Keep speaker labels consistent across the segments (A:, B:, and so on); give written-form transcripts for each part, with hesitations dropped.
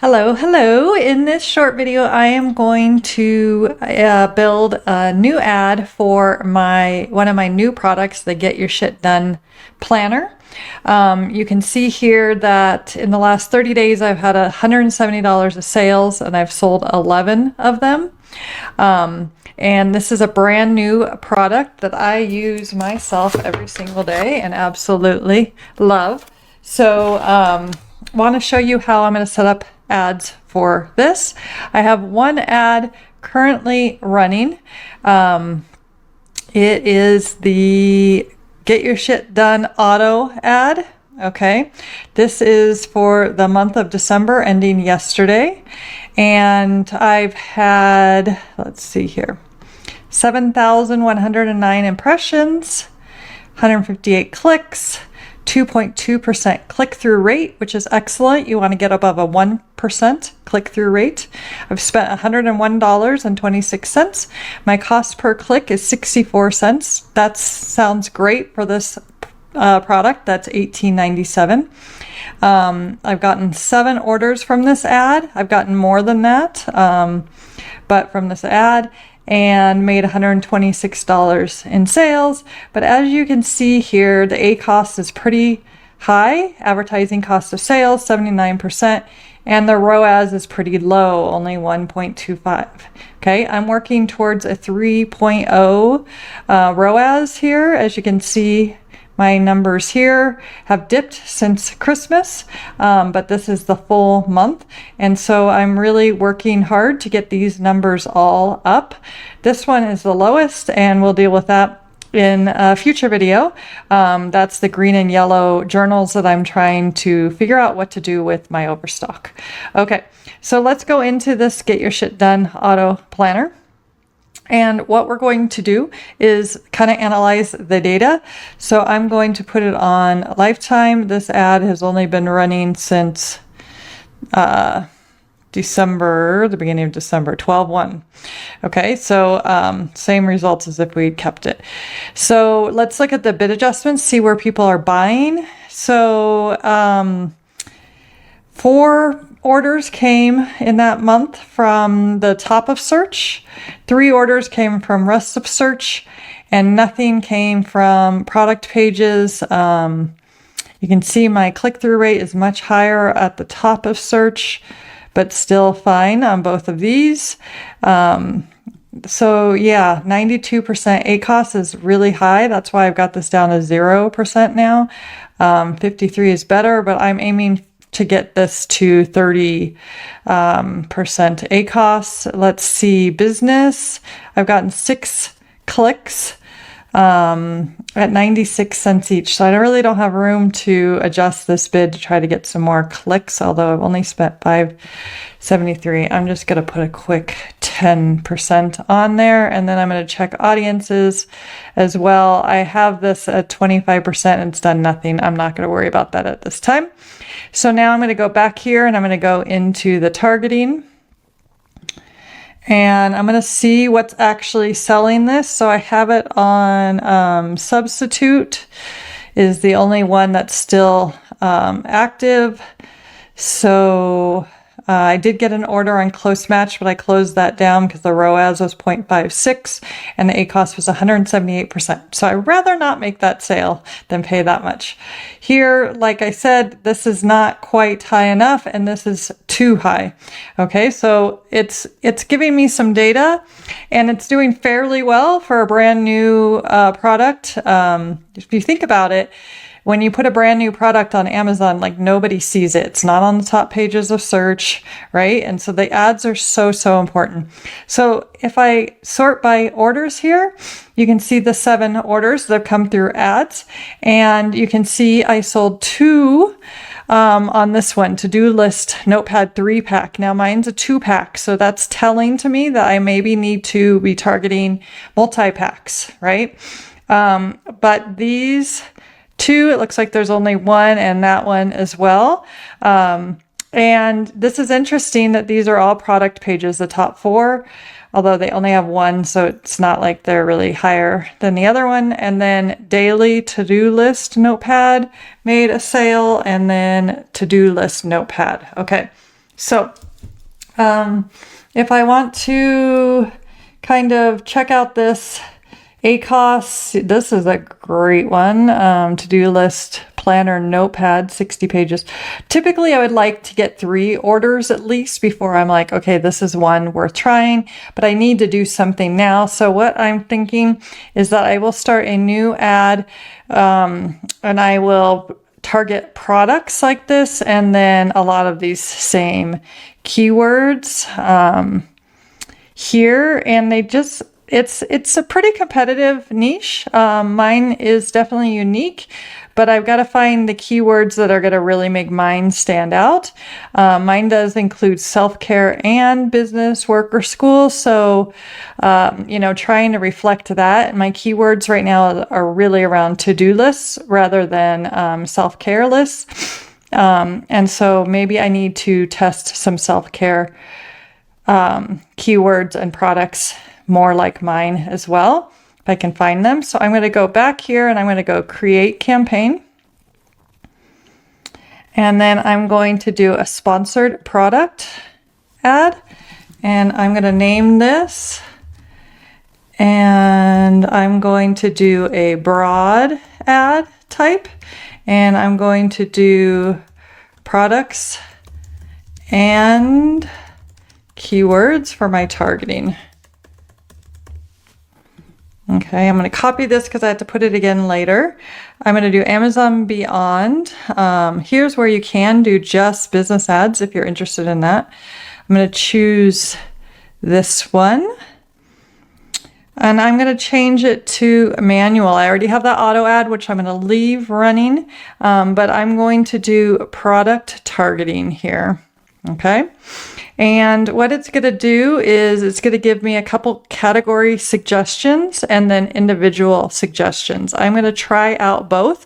A: Hello, hello. In this short video, I am going to build a new ad for one of my new products, the Get Your Shit Done Planner. You can see here that in the last 30 days, I've had $170 of sales and I've sold 11 of them. And this is a brand new product that I use myself every single day and absolutely love. So, want to show you how I'm going to set up ads for this. I have one ad currently running. It is the Get Your Shit Done Auto ad. Okay, this is for the month of December ending yesterday. And I've had, let's see here, 7,109 impressions, 158 clicks, 2.2% click-through rate, which is excellent. You want to get above a 1% click-through rate. I've spent $101.26. My cost per click is 64 cents. That sounds great for this product. That's $18.97. I've gotten 7 orders from this ad. I've gotten more than that, but from this ad, and made $126 in sales. But as you can see here, the ACoS is pretty high. Advertising cost of sales, 79%. And the ROAS is pretty low, only 1.25. Okay, I'm working towards a 3.0 ROAS here. As you can see, my numbers here have dipped since Christmas, but this is the full month. And so I'm really working hard to get these numbers all up. This one is the lowest, and we'll deal with that in a future video. That's the green and yellow journals that I'm trying to figure out what to do with my overstock. Okay, so let's go into this Get Your Shit Done Auto Planner. And what we're going to do is kind of analyze the data. So I'm going to put it on lifetime. This ad has only been running since December, the beginning of December, 12/1. Okay, so same results as if we'd kept it. So let's look at the bid adjustments, see where people are buying. So 4 orders came in that month from the top of search, 3 orders came from rest of search, and nothing came from product pages. You can see my click-through rate is much higher at the top of search, but still fine on both of these. So yeah, 92% ACoS is really high. That's why I've got this down to 0% now. 53 is better, but I'm aiming to get this to 30% ACoS. Let's see, business. I've gotten 6 clicks at 96 cents each. So I really don't have room to adjust this bid to try to get some more clicks, although I've only spent $5.73. I'm just going to put a quick 10% on there, and then I'm going to check audiences as well. I have this at 25% and it's done nothing. I'm not going to worry about that at this time. So now I'm going to go back here and I'm going to go into the targeting. And I'm going to see what's actually selling this. So I have it on Substitute is the only one that's still active. So I did get an order on Close Match, but I closed that down because the ROAS was 0.56 and the ACoS was 178%. So I'd rather not make that sale than pay that much. Here, like I said, this is not quite high enough and this is too high. Okay, so it's giving me some data and it's doing fairly well for a brand new product. If you think about it, when you put a brand new product on Amazon, like nobody sees it. It's not on the top pages of search, right? And so the ads are so important. So if I sort by orders here, you can see the 7 orders that have come through ads. And you can see I sold 2 on this one, to-do list notepad 3-pack. Now mine's a 2-pack, so that's telling to me that I maybe need to be targeting multi-packs, right? But these 2, it looks like there's only 1, and that one as well. And this is interesting that these are all product pages, the top 4, although they only have 1, so it's not like they're really higher than the other one. And then daily to-do list notepad made a sale, and then to-do list notepad. Okay, So if I want to kind of check out this ACOS, this is a great one, to-do list planner notepad, 60 pages. Typically, I would like to get 3 orders at least before I'm like, okay, this is one worth trying, but I need to do something now. So what I'm thinking is that I will start a new ad, and I will target products like this, and then a lot of these same keywords here, and they just, it's a pretty competitive niche. Mine is definitely unique, but I've got to find the keywords that are going to really make mine stand out. Mine does include self-care and business, work, or school. So, trying to reflect that. My keywords right now are really around to-do lists rather than self-care lists. And so maybe I need to test some self-care keywords and products more like mine as well, if I can find them. So I'm going to go back here and I'm going to go create campaign. And then I'm going to do a sponsored product ad. And I'm going to name this. And I'm going to do a broad ad type. And I'm going to do products and keywords for my targeting. Okay, I'm going to copy this because I have to put it again later. I'm going to do Amazon Beyond. Here's where you can do just business ads if you're interested in that. I'm going to choose this one. And I'm going to change it to manual. I already have that auto ad, which I'm going to leave running. But I'm going to do product targeting here. Okay. And what it's going to do is it's going to give me a couple category suggestions and then individual suggestions. I'm going to try out both.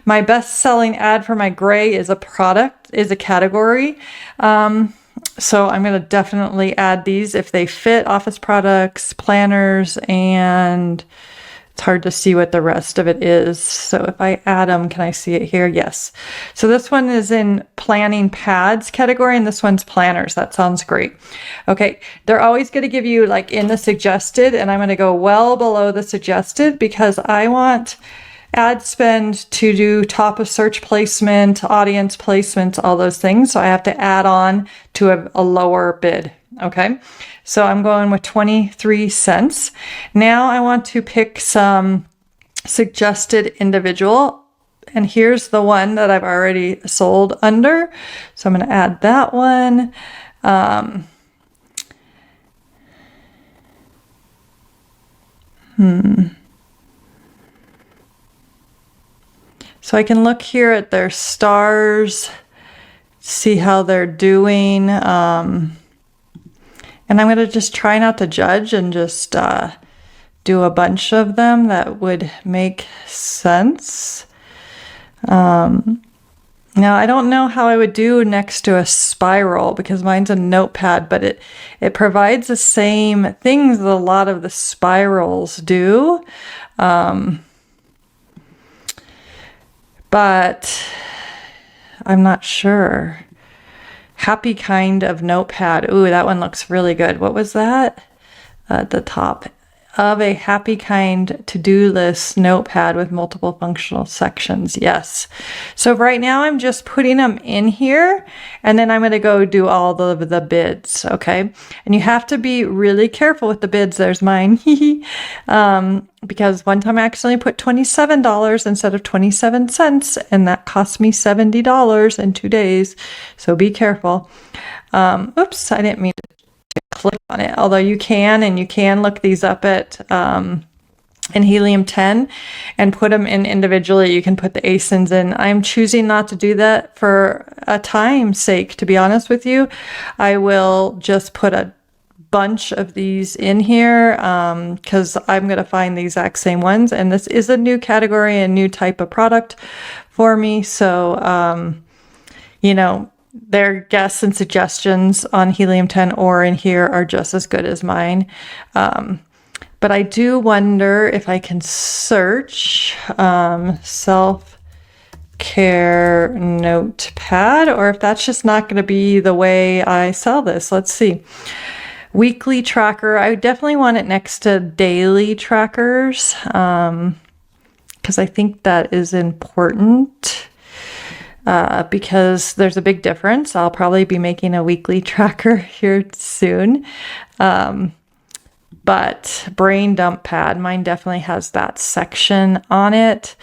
A: My best-selling ad for my gray is a category. So I'm going to definitely add these if they fit: office products, planners, and it's hard to see what the rest of it is. So if I add them, can I see it here? Yes. So this one is in planning pads category, and this one's planners. That sounds great. Okay. They're always going to give you like in the suggested, and I'm going to go well below the suggested because I want ad spend to do top of search placement, audience placement, all those things. So I have to add on to a lower bid. Okay. So I'm going with 23 cents. Now I want to pick some suggested individual. And here's the one that I've already sold under. So I'm going to add that one. So I can look here at their stars, see how they're doing. And I'm going to just try not to judge and just do a bunch of them that would make sense. Now, I don't know how I would do next to a spiral because mine's a notepad, but it provides the same things that a lot of the spirals do. But I'm not sure. Happy kind of notepad. Ooh, that one looks really good. What was that? At the top of a happy kind to-do list notepad with multiple functional sections. Yes. So right now I'm just putting them in here and then I'm going to go do all of the bids. Okay. And you have to be really careful with the bids. There's mine. Because one time I accidentally put $27 instead of 27 cents and that cost me $70 in 2 days. So be careful. Oops, I didn't mean to click on it, although you can look these up at in Helium 10 and put them in individually. You can put the ASINs in. I'm choosing not to do that for a time's sake, to be honest with you. I will just put a bunch of these in here because I'm going to find the exact same ones, and this is a new category and new type of product for me. So their guests and suggestions on Helium 10 or in here are just as good as mine. But I do wonder if I can search self-care care notepad, or if that's just not going to be the way I sell this. Let's see. Weekly tracker. I definitely want it next to daily trackers because I think that is important because there's a big difference. I'll probably be making a weekly tracker here soon. But brain dump pad, mine definitely has that section on it.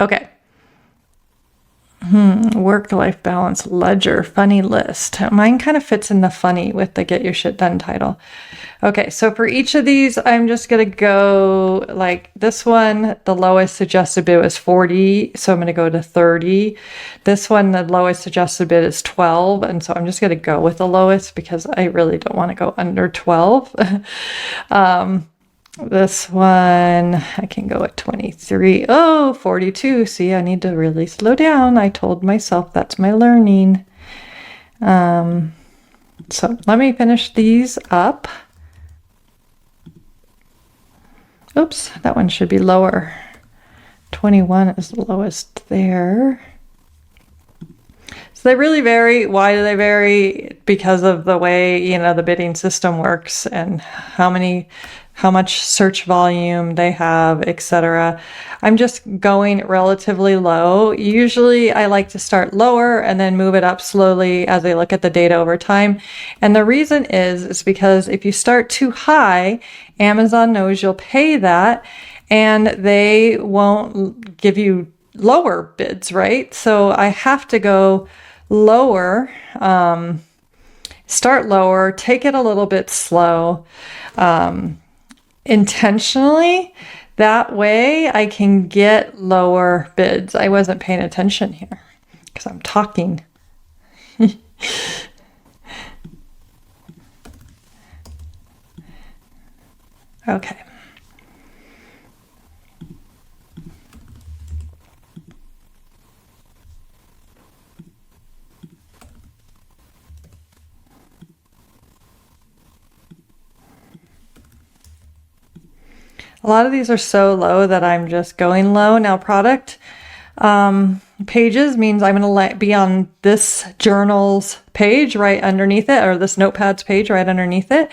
A: Okay. Work-life balance ledger, funny list. Mine kind of fits in the funny with the get your shit done title. Okay, so for each of these, I'm just going to go like this one, the lowest suggested bid was 40, so I'm going to go to 30. This one, the lowest suggested bid is 12, and so I'm just going to go with the lowest because I really don't want to go under 12. This one, I can go at 23. Oh, 42. See, I need to really slow down. I told myself that's my learning. So let me finish these up. Oops, that one should be lower. 21 is the lowest there. So they really vary. Why do they vary? Because of the way, you know, the bidding system works and how much search volume they have, etc. I'm just going relatively low. Usually I like to start lower and then move it up slowly as I look at the data over time. And the reason is because if you start too high, Amazon knows you'll pay that and they won't give you lower bids, right? So I have to go lower, start lower, take it a little bit slow, intentionally. That way I can get lower bids. I wasn't paying attention here because I'm talking. Okay. A lot of these are so low that I'm just going low. Now product pages means I'm going to be on this journal's page right underneath it, or this notepad's page right underneath it.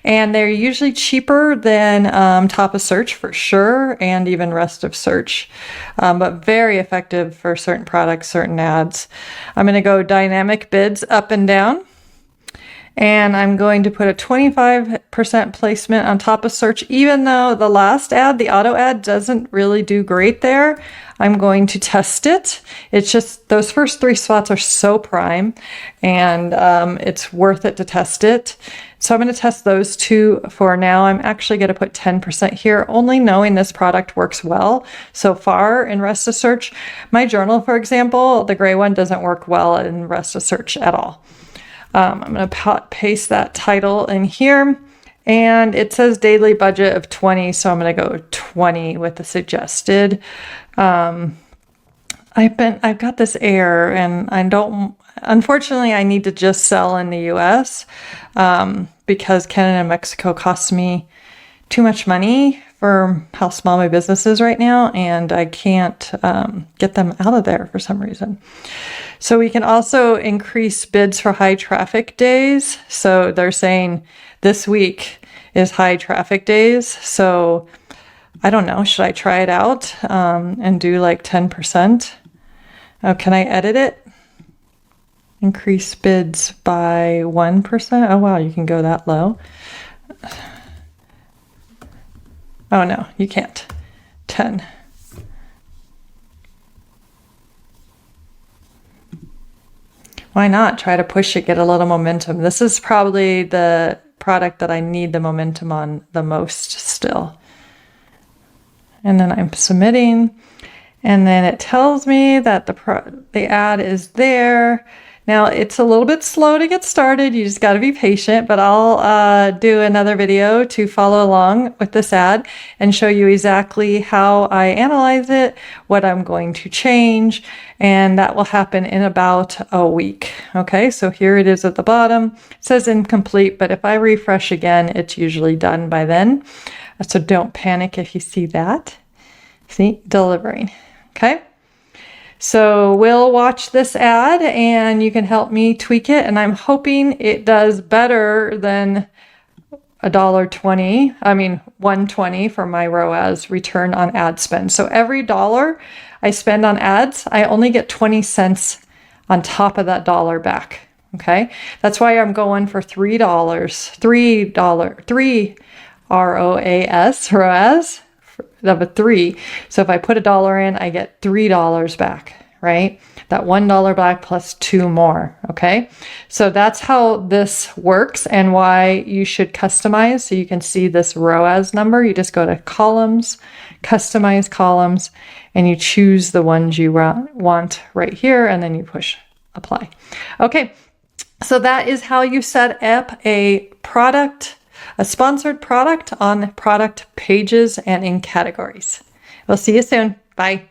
A: And they're usually cheaper than top of search for sure, and even rest of search, but very effective for certain products, certain ads. I'm going to go dynamic bids up and down. And I'm going to put a 25% placement on top of search, even though the last ad, the auto ad, doesn't really do great there. I'm going to test it. It's just those first 3 spots are so prime and it's worth it to test it. So I'm going to test those 2 for now. I'm actually going to put 10% here, only knowing this product works well so far in rest of search. My journal, for example, the gray one doesn't work well in rest of search at all. I'm going to paste that title in here, and it says daily budget of 20, so I'm going to go 20 with the suggested. I've got this error, and unfortunately, I need to just sell in the US because Canada and Mexico costs me too much money for how small my business is right now, and I can't get them out of there for some reason. So we can also increase bids for high traffic days. So they're saying this week is high traffic days. So I don't know, should I try it out and do like 10%? Oh, can I edit it? Increase bids by 1%. Oh, wow, you can go that low. Oh, no, you can't. 10. Why not try to push it, get a little momentum? This is probably the product that I need the momentum on the most still. And then I'm submitting, and then it tells me that the ad is there. Now it's a little bit slow to get started. You just got to be patient, but I'll do another video to follow along with this ad and show you exactly how I analyze it, what I'm going to change, and that will happen in about a week. Okay, so here it is at the bottom. It says incomplete, but if I refresh again, it's usually done by then. So don't panic if you see that. See, delivering. Okay. So we'll watch this ad and you can help me tweak it. And I'm hoping it does better than $1.20. I mean, 120 for my ROAS, return on ad spend. So every dollar I spend on ads, I only get 20 cents on top of that dollar back. Okay. That's why I'm going for $3, $3 ROAS of a 3. So if I put $1 in, I get $3 back, right? That $1 back plus 2 more. Okay. So that's how this works and why you should customize. So you can see this ROAS number. You just go to columns, customize columns, and you choose the ones you want right here. And then you push apply. Okay. So that is how you set up a sponsored product on product pages and in categories. We'll see you soon. Bye.